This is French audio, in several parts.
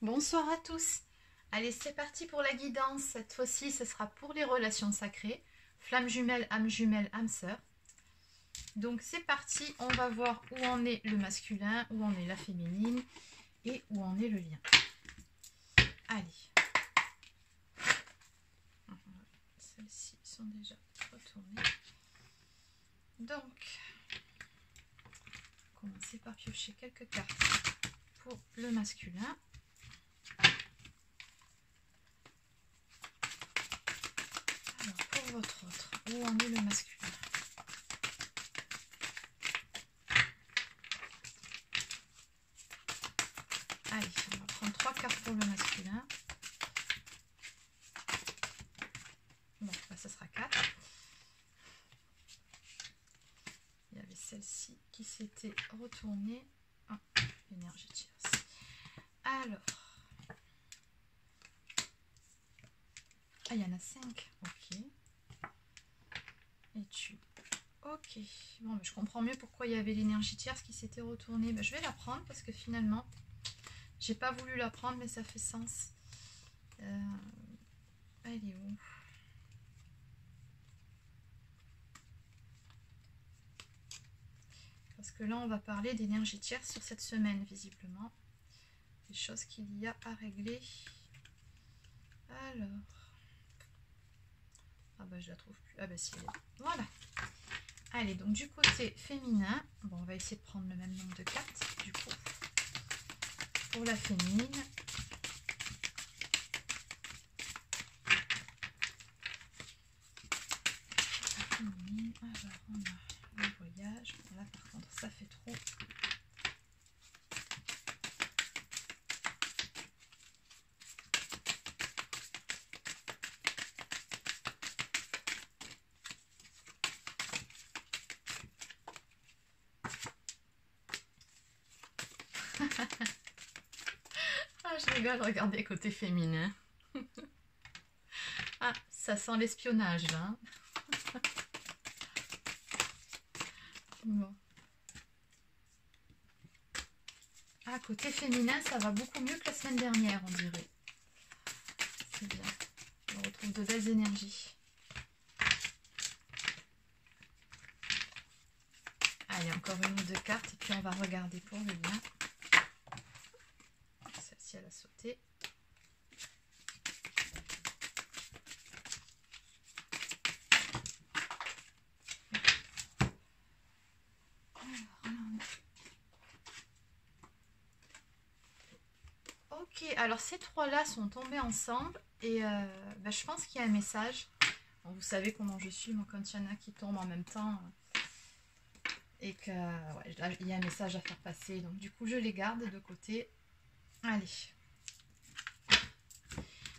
Bonsoir à tous. Allez, c'est parti pour la guidance. Cette fois-ci, ce sera pour les relations sacrées. Flamme jumelle, âme sœur. Donc c'est parti, on va voir où en est le masculin, où en est la féminine et où en est le lien. Allez. Celles-ci sont déjà retournées. Donc, commencer par piocher quelques cartes pour le masculin. Alors, pour votre autre, où en est le masculin? Allez, on va prendre 3 cartes pour le masculin. Bon, bah, ça sera 4. Il y avait celle-ci qui s'était retournée. Oh, énergie tierce. Alors. Ah, il y en a 5. Ok. Et tu. Ok. Bon, mais je comprends mieux pourquoi il y avait l'énergie tierce qui s'était retournée. Ben, je vais la prendre parce que finalement, j'ai pas voulu la prendre, mais ça fait sens. Elle est où? Parce que là, on va parler d'énergie tierce sur cette semaine, visiblement. Des choses qu'il y a à régler. Alors. Ah bah, je la trouve plus. Ah bah, si, elle est là. Voilà. Allez, donc du côté féminin, bon, on va essayer de prendre le même nombre de cartes, du coup. Pour la féminine. Alors, on a le voyage. Bon, là, par contre, ça fait trop. Ah, je rigole, regardez côté féminin. Ah, ça sent l'espionnage, là. Bon. Ah, côté féminin, ça va beaucoup mieux que la semaine dernière, on dirait. C'est bien. On retrouve de belles énergies. Allez, encore une ou deux cartes, et puis on va regarder pour le lien. Celle-ci, elle a sauté. Ok, alors ces trois-là sont tombés ensemble et ben, je pense qu'il y a un message. Bon, vous savez comment je suis, moi, quand il y en a qui tombent en même temps et que ouais, là, il y a un message à faire passer. Donc du coup, je les garde de côté. Allez.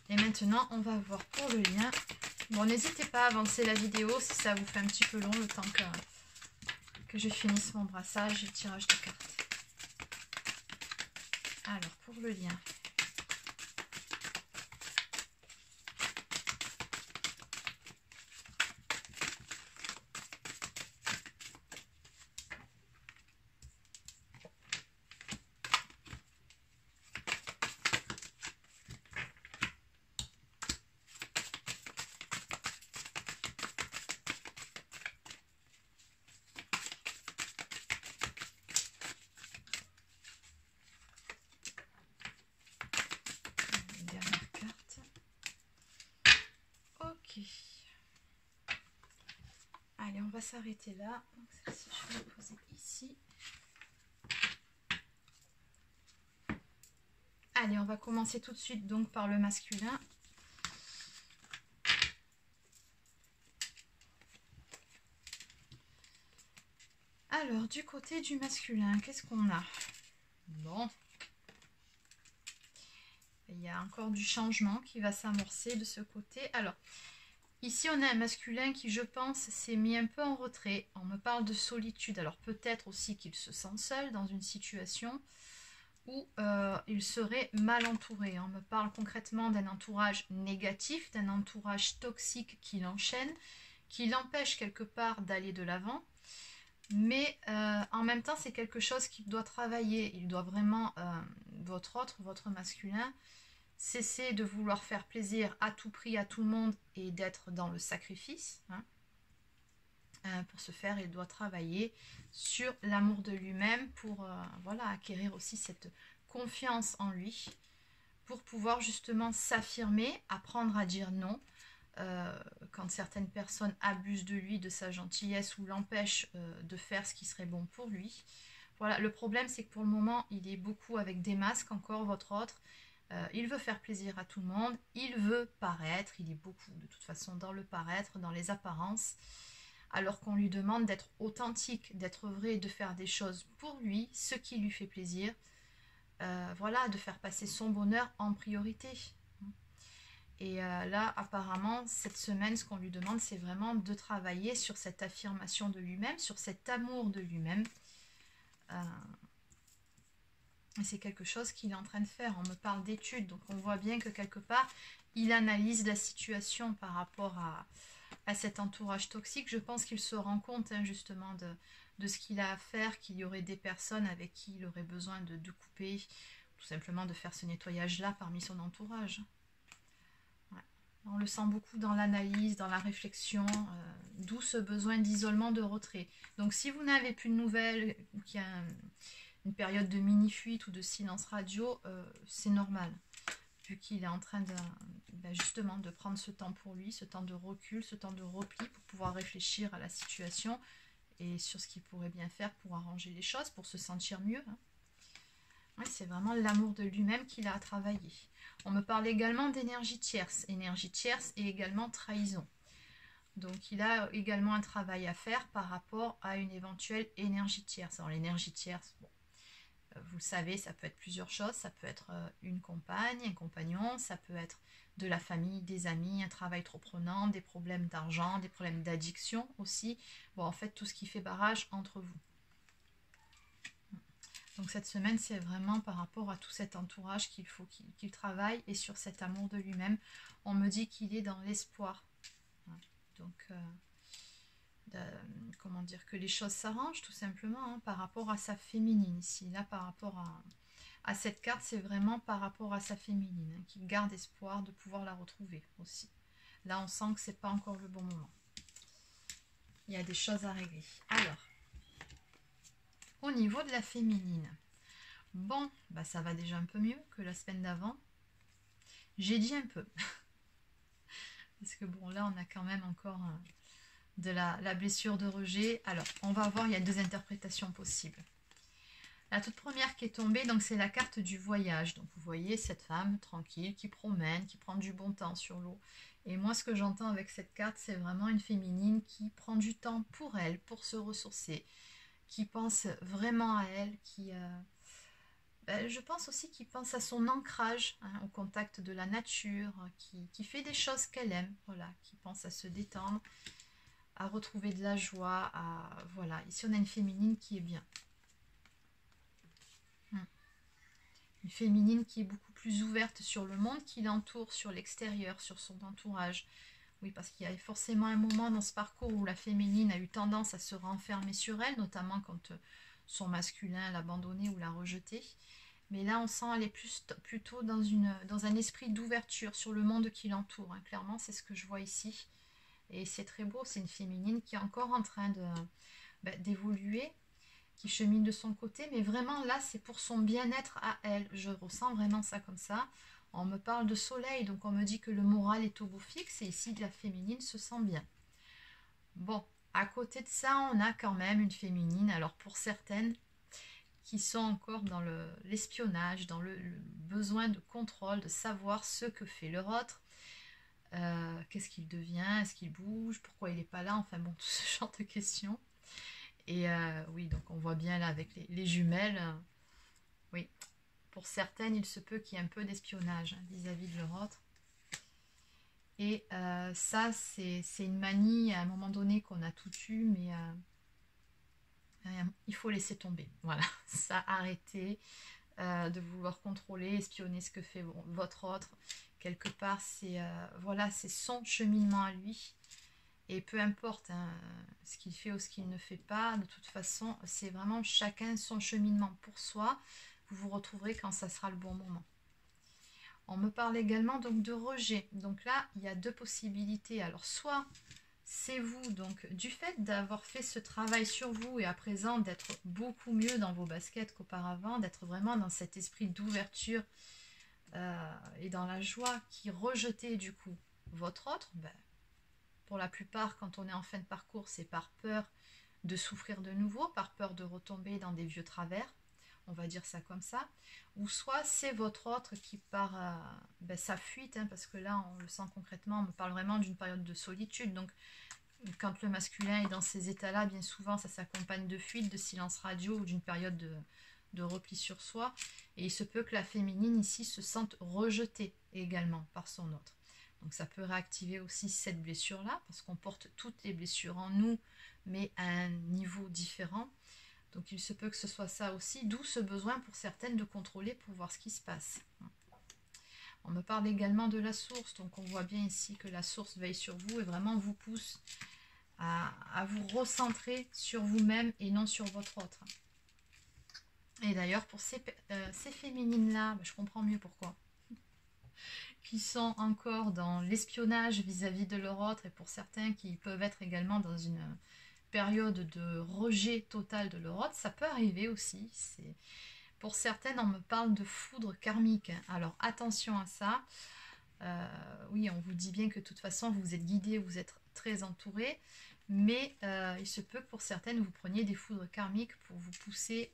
Et maintenant, on va voir pour le lien. Bon, n'hésitez pas à avancer la vidéo si ça vous fait un petit peu long le temps que je finisse mon brassage et le tirage de cartes. Alors, pour le lien. Allez, on va s'arrêter là. Donc celle-ci, je vais la poser ici. Allez, on va commencer tout de suite donc par le masculin. Alors, du côté du masculin, qu'est-ce qu'on a? Bon. Il y a encore du changement qui va s'amorcer de ce côté. Alors, ici, on a un masculin qui, je pense, s'est mis un peu en retrait. On me parle de solitude. Alors, peut-être aussi qu'il se sent seul dans une situation où il serait mal entouré. On me parle concrètement d'un entourage négatif, d'un entourage toxique qui l'enchaîne, qui l'empêche quelque part d'aller de l'avant. Mais en même temps, c'est quelque chose qu'il doit travailler. Il doit vraiment, votre masculin, cesser de vouloir faire plaisir à tout prix à tout le monde et d'être dans le sacrifice. Hein. Pour ce faire, il doit travailler sur l'amour de lui-même pour voilà, acquérir aussi cette confiance en lui, pour pouvoir justement s'affirmer, apprendre à dire non, quand certaines personnes abusent de lui, de sa gentillesse ou l'empêchent de faire ce qui serait bon pour lui. Voilà, le problème c'est que pour le moment, il est beaucoup avec des masques, encore votre autre. Il veut faire plaisir à tout le monde, il veut paraître, il est beaucoup de toute façon dans le paraître, dans les apparences, alors qu'on lui demande d'être authentique, d'être vrai, de faire des choses pour lui, ce qui lui fait plaisir, voilà, de faire passer son bonheur en priorité. Et là, apparemment, cette semaine, ce qu'on lui demande, c'est vraiment de travailler sur cette affirmation de lui-même, sur cet amour de lui-même. Et c'est quelque chose qu'il est en train de faire. On me parle d'études, donc on voit bien que quelque part, il analyse la situation par rapport à cet entourage toxique. Je pense qu'il se rend compte hein, justement de ce qu'il a à faire, qu'il y aurait des personnes avec qui il aurait besoin de couper, tout simplement de faire ce nettoyage-là parmi son entourage. Ouais. On le sent beaucoup dans l'analyse, dans la réflexion, d'où ce besoin d'isolement, de retrait. Donc si vous n'avez plus de nouvelles, ou qu'il y a une période de mini-fuite ou de silence radio, c'est normal. Vu qu'il est en train de, justement de prendre ce temps pour lui, ce temps de recul, ce temps de repli pour pouvoir réfléchir à la situation et sur ce qu'il pourrait bien faire pour arranger les choses, pour se sentir mieux. Hein. Ouais, c'est vraiment l'amour de lui-même qu'il a à travailler. On me parle également d'énergie tierce. Énergie tierce et également trahison. Donc il a également un travail à faire par rapport à une éventuelle énergie tierce. Alors l'énergie tierce, bon, vous savez, ça peut être plusieurs choses. Ça peut être une compagne, un compagnon, ça peut être de la famille, des amis, un travail trop prenant, des problèmes d'argent, des problèmes d'addiction aussi. Bon, en fait, tout ce qui fait barrage entre vous. Donc cette semaine, c'est vraiment par rapport à tout cet entourage qu'il faut qu'il travaille et sur cet amour de lui-même. On me dit qu'il est dans l'espoir. Donc, comment dire, que les choses s'arrangent tout simplement hein, par rapport à sa féminine ici. Là, par rapport à cette carte, c'est vraiment par rapport à sa féminine, hein, qu'il garde espoir de pouvoir la retrouver aussi. Là, on sent que c'est pas encore le bon moment. Il y a des choses à régler. Alors, au niveau de la féminine, bon, bah ça va déjà un peu mieux que la semaine d'avant. J'ai dit un peu. Parce que bon, là, on a quand même encore de la blessure de rejet. Alors, on va voir, il y a deux interprétations possibles. La toute première qui est tombée, donc c'est la carte du voyage. Donc vous voyez cette femme tranquille qui promène, qui prend du bon temps sur l'eau. Et moi ce que j'entends avec cette carte, c'est vraiment une féminine qui prend du temps pour elle, pour se ressourcer, qui pense vraiment à elle, qui... je pense aussi qu'il pense à son ancrage, hein, au contact de la nature, qui fait des choses qu'elle aime, voilà, qui pense à se détendre, à retrouver de la joie, voilà. Ici on a une féminine qui est bien. Une féminine qui est beaucoup plus ouverte sur le monde qui l'entoure, sur l'extérieur, sur son entourage. Oui, parce qu'il y a forcément un moment dans ce parcours où la féminine a eu tendance à se renfermer sur elle, notamment quand son masculin l'a abandonnée ou l'a rejetée. Mais là, on sent qu'elle est plutôt dans un esprit d'ouverture sur le monde qui l'entoure. Hein. Clairement, c'est ce que je vois ici. Et c'est très beau, c'est une féminine qui est encore en train d'évoluer, qui chemine de son côté, mais vraiment là c'est pour son bien-être à elle, je ressens vraiment ça comme ça. On me parle de soleil, donc on me dit que le moral est au beau fixe, et ici la féminine se sent bien. Bon, à côté de ça, on a quand même une féminine, alors pour certaines, qui sont encore dans l'espionnage, dans le besoin de contrôle, de savoir ce que fait leur autre, qu'est-ce qu'il devient, est-ce qu'il bouge, pourquoi il n'est pas là, enfin bon, tout ce genre de questions. Et oui, donc on voit bien là avec les jumelles, oui, pour certaines, il se peut qu'il y ait un peu d'espionnage vis-à-vis de leur autre. Et ça, c'est une manie à un moment donné qu'on a tout eu, mais il faut laisser tomber. Voilà, ça, arrêtez de vouloir contrôler, espionner ce que fait votre autre. Quelque part, c'est voilà, c'est son cheminement à lui. Et peu importe hein, ce qu'il fait ou ce qu'il ne fait pas, de toute façon, c'est vraiment chacun son cheminement pour soi. Vous vous retrouverez quand ça sera le bon moment. On me parle également donc de rejet. Donc là, il y a deux possibilités. Alors soit c'est vous, donc du fait d'avoir fait ce travail sur vous et à présent d'être beaucoup mieux dans vos baskets qu'auparavant, d'être vraiment dans cet esprit d'ouverture et dans la joie qui rejetait du coup votre autre, ben, pour la plupart quand on est en fin de parcours c'est par peur de souffrir de nouveau, par peur de retomber dans des vieux travers, on va dire ça comme ça, ou soit c'est votre autre qui part ben, sa fuite, hein, parce que là on le sent concrètement, on me parle vraiment d'une période de solitude, donc quand le masculin est dans ces états-là, bien souvent ça s'accompagne de fuite, de silence radio ou d'une période de repli sur soi, et il se peut que la féminine ici se sente rejetée également par son autre. Donc ça peut réactiver aussi cette blessure-là, parce qu'on porte toutes les blessures en nous, mais à un niveau différent. Donc il se peut que ce soit ça aussi, d'où ce besoin pour certaines de contrôler pour voir ce qui se passe. On me parle également de la source, donc on voit bien ici que la source veille sur vous et vraiment vous pousse à vous recentrer sur vous-même et non sur votre autre. Et d'ailleurs pour ces féminines-là, je comprends mieux pourquoi. Qui sont encore dans l'espionnage vis-à-vis de leur autre et pour certains qui peuvent être également dans une période de rejet total de leur autre, ça peut arriver aussi. Pour certaines, on me parle de foudre karmique. Alors attention à ça. Oui, on vous dit bien que de toute façon, vous êtes guidé, vous êtes très entouré, mais il se peut que pour certaines, vous preniez des foudres karmiques pour vous pousser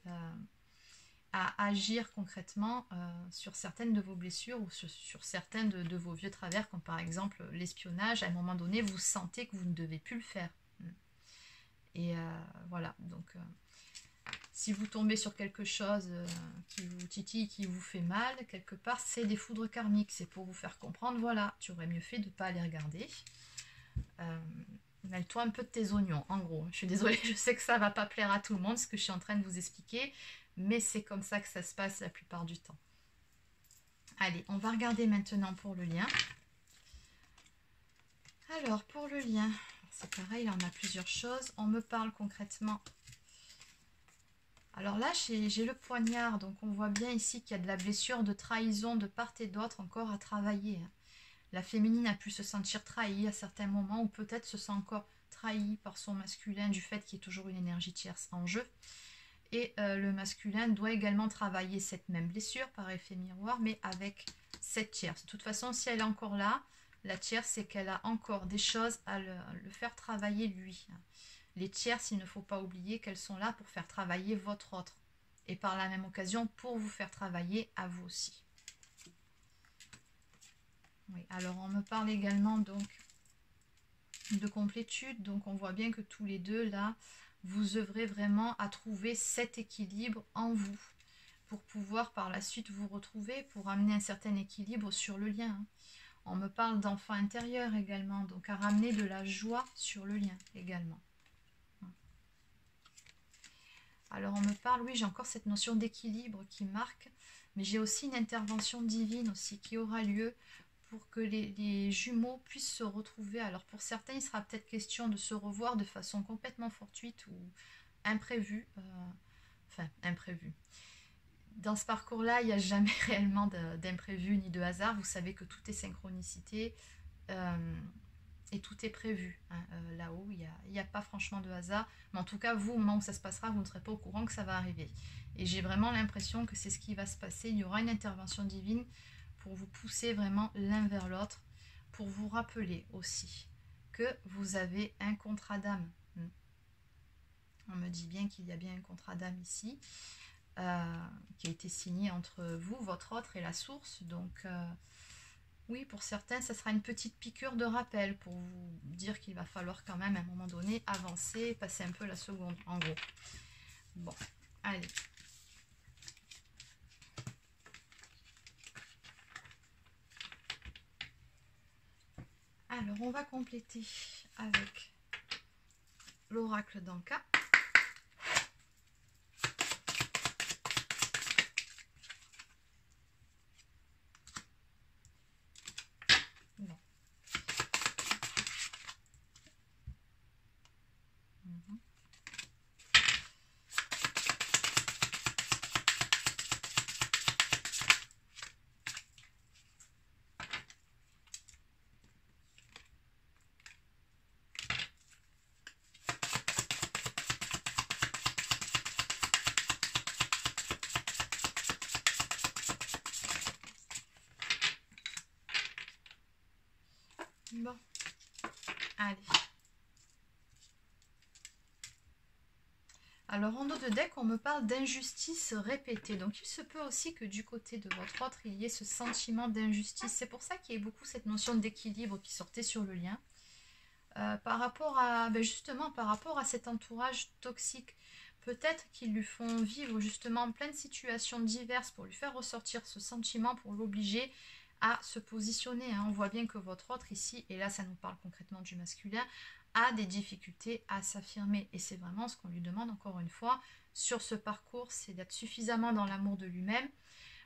à agir concrètement sur certaines de vos blessures ou sur certains de vos vieux travers, comme par exemple l'espionnage. À un moment donné, vous sentez que vous ne devez plus le faire. Et voilà, donc si vous tombez sur quelque chose qui vous titille, qui vous fait mal, quelque part, c'est des foudres karmiques. C'est pour vous faire comprendre, voilà, tu aurais mieux fait de ne pas les regarder. Mêle-toi un peu de tes oignons, en gros. Je suis désolée, je sais que ça ne va pas plaire à tout le monde, ce que je suis en train de vous expliquer, mais c'est comme ça que ça se passe la plupart du temps. Allez, on va regarder maintenant pour le lien. Alors, pour le lien, c'est pareil, là on a plusieurs choses. On me parle concrètement. Alors là, j'ai le poignard, donc on voit bien ici qu'il y a de la blessure de trahison de part et d'autre encore à travailler. La féminine a pu se sentir trahie à certains moments, ou peut-être se sent encore trahie par son masculin du fait qu'il y ait toujours une énergie tierce en jeu. Et le masculin doit également travailler cette même blessure par effet miroir, mais avec cette tierce. De toute façon, si elle est encore là, la tierce, c'est qu'elle a encore des choses à le faire travailler lui. Les tierces, il ne faut pas oublier qu'elles sont là pour faire travailler votre autre. Et par la même occasion, pour vous faire travailler à vous aussi. Oui, alors on me parle également donc de complétude. Donc on voit bien que tous les deux, là, vous œuvrez vraiment à trouver cet équilibre en vous. Pour pouvoir par la suite vous retrouver, pour amener un certain équilibre sur le lien. On me parle d'enfant intérieur également, donc à ramener de la joie sur le lien également. Alors on me parle, oui, j'ai encore cette notion d'équilibre qui marque, mais j'ai aussi une intervention divine aussi qui aura lieu pour que les jumeaux puissent se retrouver. Alors pour certains, il sera peut-être question de se revoir de façon complètement fortuite ou imprévue. Enfin, imprévue. Dans ce parcours-là, il n'y a jamais réellement d'imprévu ni de hasard. Vous savez que tout est synchronicité et tout est prévu. Hein. Là-haut, il n'y a pas franchement de hasard. Mais en tout cas, vous, au moment où ça se passera, vous ne serez pas au courant que ça va arriver. Et j'ai vraiment l'impression que c'est ce qui va se passer. Il y aura une intervention divine pour vous pousser vraiment l'un vers l'autre, pour vous rappeler aussi que vous avez un contrat d'âme. On me dit bien qu'il y a bien un contrat d'âme ici. Qui a été signé entre vous, votre autre et la source. Donc oui, pour certains, ça sera une petite piqûre de rappel pour vous dire qu'il va falloir quand même à un moment donné avancer, passer un peu la seconde, en gros. Bon, allez. Alors, on va compléter avec l'oracle d'Anka. Bon, allez. Alors, en dos de deck, on me parle d'injustice répétée. Donc, il se peut aussi que du côté de votre autre, il y ait ce sentiment d'injustice. C'est pour ça qu'il y a beaucoup cette notion d'équilibre qui sortait sur le lien. Par rapport à, justement, par rapport à cet entourage toxique. Peut-être qu'ils lui font vivre justement plein de situations diverses pour lui faire ressortir ce sentiment, pour l'obliger à se positionner. On voit bien que votre autre ici, et là ça nous parle concrètement du masculin, a des difficultés à s'affirmer. Et c'est vraiment ce qu'on lui demande encore une fois sur ce parcours, c'est d'être suffisamment dans l'amour de lui-même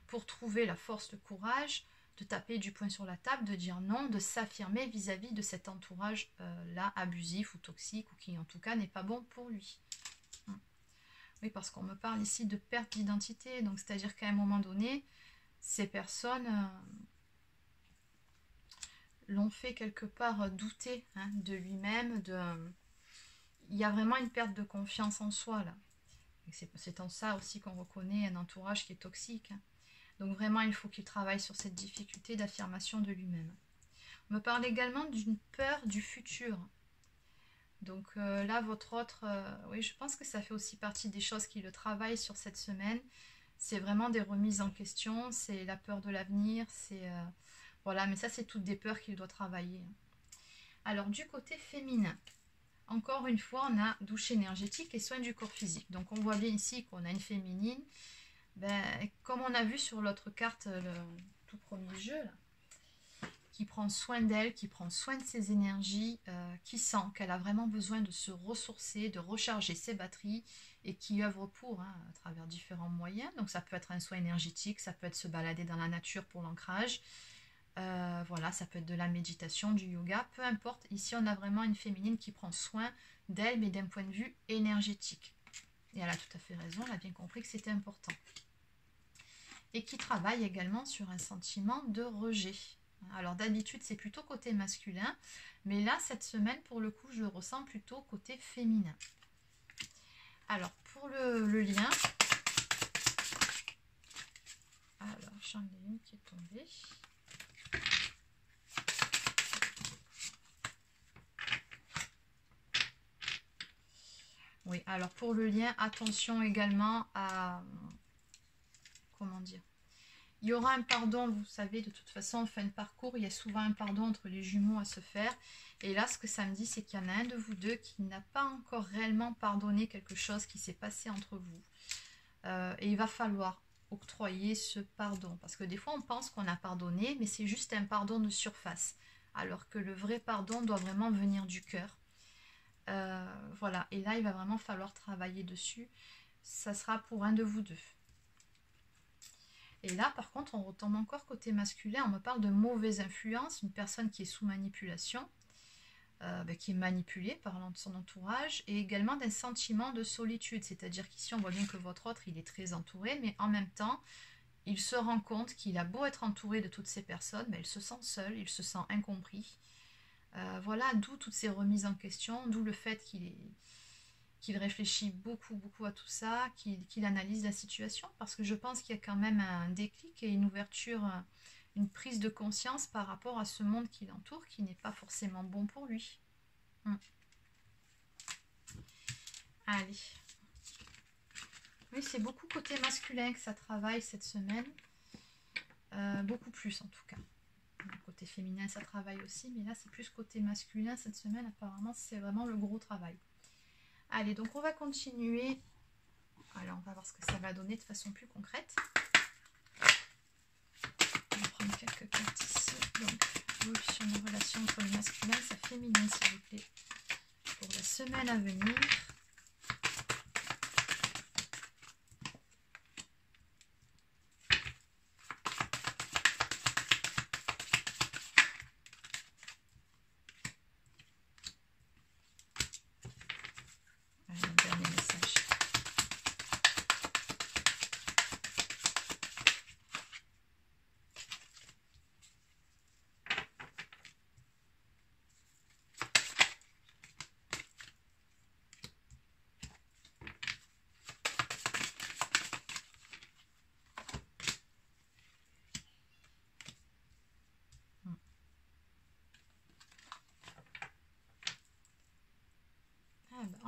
pour trouver la force, le courage de taper du poing sur la table, de dire non, de s'affirmer vis-à-vis de cet entourage-là abusif ou toxique, ou qui en tout cas n'est pas bon pour lui. Oui, parce qu'on me parle ici de perte d'identité, donc c'est-à-dire qu'à un moment donné, ces personnes l'ont fait quelque part douter de lui-même, il y a vraiment une perte de confiance en soi là. C'est en ça aussi qu'on reconnaît un entourage qui est toxique. Donc vraiment, il faut qu'il travaille sur cette difficulté d'affirmation de lui-même. On me parle également d'une peur du futur. Donc là, votre autre, oui, je pense que ça fait aussi partie des choses qui le travaillent sur cette semaine. C'est vraiment des remises en question, c'est la peur de l'avenir, c'est... voilà, mais ça, c'est toutes des peurs qu'il doit travailler. Alors, du côté féminin, encore une fois, on a douche énergétique et soins du corps physique. Donc, on voit bien ici qu'on a une féminine. Comme on a vu sur l'autre carte, le tout premier jeu, là, qui prend soin d'elle, qui prend soin de ses énergies, qui sent qu'elle a vraiment besoin de se ressourcer, de recharger ses batteries et qui œuvre pour, à travers différents moyens. Donc ça peut être un soin énergétique, ça peut être se balader dans la nature pour l'ancrage, voilà, ça peut être de la méditation, du yoga, peu importe. Ici, on a vraiment une féminine qui prend soin d'elle, mais d'un point de vue énergétique. Et elle a tout à fait raison, elle a bien compris que c'était important. Et qui travaille également sur un sentiment de rejet. Alors d'habitude c'est plutôt côté masculin, mais là cette semaine pour le coup je le ressens plutôt côté féminin. Alors pour le lien, alors j'en ai une qui est tombée. Oui, alors pour le lien, attention également à, comment dire, il y aura un pardon, vous savez, de toute façon, en fin de parcours, il y a souvent un pardon entre les jumeaux à se faire. Et là, ce que ça me dit, c'est qu'il y en a un de vous deux qui n'a pas encore réellement pardonné quelque chose qui s'est passé entre vous. Et il va falloir octroyer ce pardon. Parce que des fois, on pense qu'on a pardonné, mais c'est juste un pardon de surface. Alors que le vrai pardon doit vraiment venir du cœur. Voilà, et là, il va vraiment falloir travailler dessus. Ça sera pour un de vous deux. Et là, par contre, on retombe encore côté masculin. On me parle de mauvaise influence, une personne qui est sous manipulation, qui est manipulée par son entourage, et également d'un sentiment de solitude. C'est-à-dire qu'ici, on voit bien que votre autre, il est très entouré, mais en même temps, il se rend compte qu'il a beau être entouré de toutes ces personnes, mais il se sent seul, il se sent incompris. Voilà, d'où toutes ces remises en question, d'où le fait qu'il réfléchit beaucoup à tout ça, qu'il analyse la situation, parce que je pense qu'il y a quand même un déclic et une ouverture, une prise de conscience par rapport à ce monde qui l'entoure, qui n'est pas forcément bon pour lui. Allez. Oui, c'est beaucoup côté masculin que ça travaille cette semaine. Beaucoup plus en tout cas. Côté féminin, ça travaille aussi, mais là, c'est plus côté masculin cette semaine. Apparemment, c'est vraiment le gros travail. Allez, donc on va continuer. Alors, on va voir ce que ça va donner de façon plus concrète. On va prendre quelques cartes ici. Donc, évolution des relations entre le masculin et sa féminine, s'il vous plaît, pour la semaine à venir.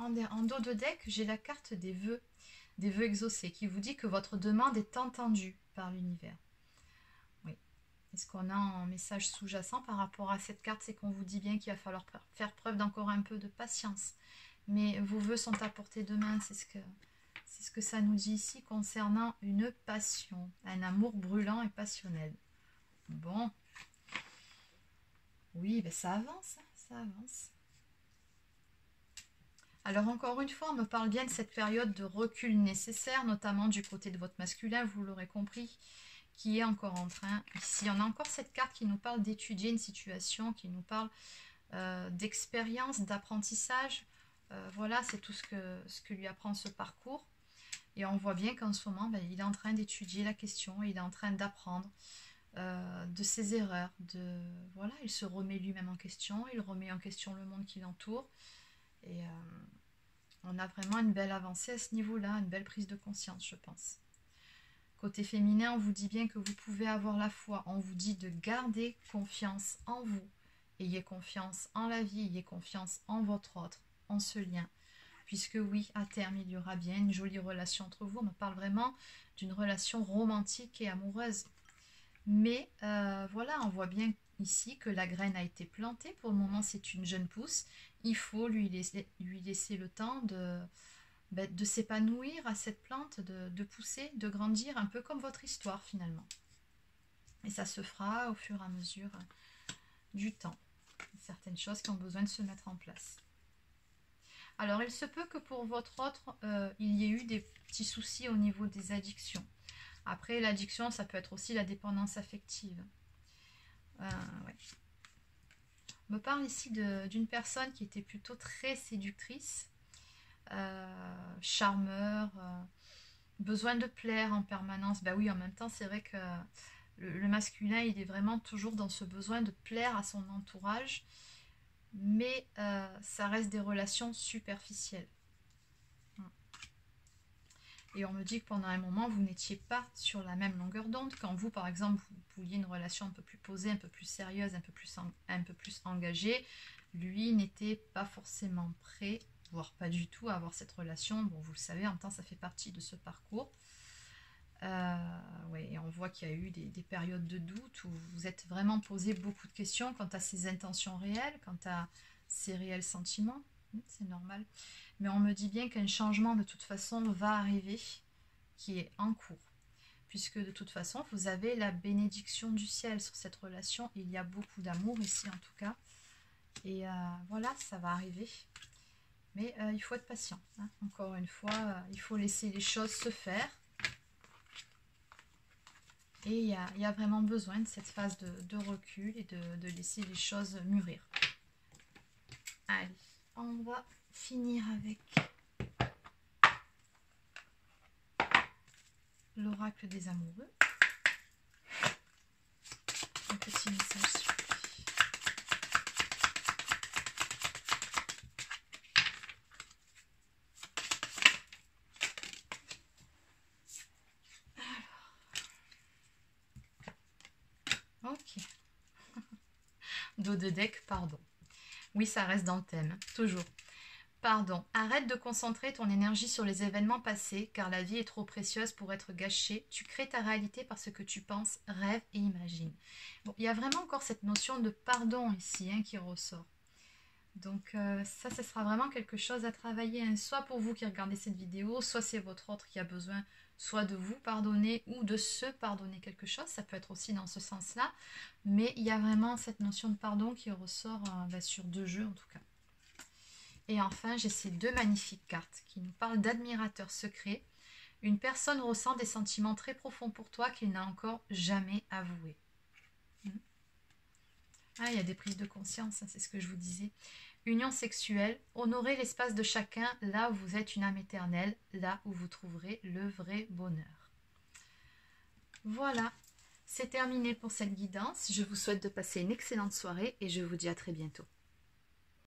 en dos de deck, j'ai la carte des vœux exaucés, qui vous dit que votre demande est entendue par l'univers. Oui. Et ce qu'on a en message sous-jacent par rapport à cette carte, c'est qu'on vous dit bien qu'il va falloir faire preuve d'encore un peu de patience. Mais vos vœux sont à portée de main, c'est ce que ça nous dit ici concernant une passion, un amour brûlant et passionnel. Bon. Oui, ben ça avance, hein, ça avance. Alors encore une fois, on me parle bien de cette période de recul nécessaire, notamment du côté de votre masculin, vous l'aurez compris, qui est encore en train, ici on a encore cette carte qui nous parle d'étudier une situation, qui nous parle d'expérience, d'apprentissage. Voilà, c'est tout ce que lui apprend ce parcours. Et on voit bien qu'en ce moment, ben, il est en train d'étudier la question, il est en train d'apprendre de ses erreurs. Voilà, il se remet lui-même en question, il remet en question le monde qui l'entoure. Et on a vraiment une belle avancée à ce niveau-là, une belle prise de conscience, je pense. Côté féminin, on vous dit bien que vous pouvez avoir la foi. On vous dit de garder confiance en vous. Ayez confiance en la vie, ayez confiance en votre autre, en ce lien. Puisque oui, à terme, il y aura bien une jolie relation entre vous. On me parle vraiment d'une relation romantique et amoureuse. Mais voilà, on voit bien ici que la graine a été plantée. Pour le moment, c'est une jeune pousse. Il faut lui laisser le temps de s'épanouir à cette plante, de pousser, de grandir, un peu comme votre histoire finalement. Et ça se fera au fur et à mesure du temps. Certaines choses qui ont besoin de se mettre en place. Alors, il se peut que pour votre autre, il y ait eu des petits soucis au niveau des addictions. Après, l'addiction, ça peut être aussi la dépendance affective. Ouais. On me parle ici d'une personne qui était plutôt très séductrice, charmeur, besoin de plaire en permanence. Bah oui, en même temps, c'est vrai que le masculin, il est vraiment toujours dans ce besoin de plaire à son entourage, mais ça reste des relations superficielles. Et on me dit que pendant un moment, vous n'étiez pas sur la même longueur d'onde. Quand vous, par exemple, vous vouliez une relation un peu plus posée, un peu plus sérieuse, un peu plus engagée, lui n'était pas forcément prêt, voire pas du tout, à avoir cette relation. Bon, vous le savez, en même temps, ça fait partie de ce parcours. Ouais, et on voit qu'il y a eu des périodes de doute où vous êtes vraiment posé beaucoup de questions quant à ses intentions réelles, quant à ses réels sentiments. C'est normal. Mais on me dit bien qu'un changement de toute façon va arriver, qui est en cours. Puisque de toute façon, vous avez la bénédiction du ciel sur cette relation. Il y a beaucoup d'amour ici en tout cas. Et voilà, ça va arriver. Mais il faut être patient. Hein. Encore une fois, il faut laisser les choses se faire. Et il y a vraiment besoin de cette phase de recul et de laisser les choses mûrir. Allez, on va finir avec l'oracle des amoureux. Un petit message sur lui. Alors. Ok. Dos de deck, pardon. Oui, ça reste dans le thème, toujours. Pardon, arrête de concentrer ton énergie sur les événements passés, car la vie est trop précieuse pour être gâchée. Tu crées ta réalité par ce que tu penses, rêves et imagines. Bon, il y a vraiment encore cette notion de pardon ici qui ressort. Donc ça, ce sera vraiment quelque chose à travailler, hein, soit pour vous qui regardez cette vidéo, soit c'est votre autre qui a besoin soit de vous pardonner ou de se pardonner quelque chose. Ça peut être aussi dans ce sens-là. Mais il y a vraiment cette notion de pardon qui ressort sur 2 jeux en tout cas. Et enfin, j'ai ces 2 magnifiques cartes qui nous parlent d'admirateur secret. Une personne ressent des sentiments très profonds pour toi qu'il n'a encore jamais avoués. Ah, il y a des prises de conscience, hein, c'est ce que je vous disais. Union sexuelle, honorez l'espace de chacun là où vous êtes une âme éternelle, là où vous trouverez le vrai bonheur. Voilà, c'est terminé pour cette guidance. Je vous souhaite de passer une excellente soirée et je vous dis à très bientôt.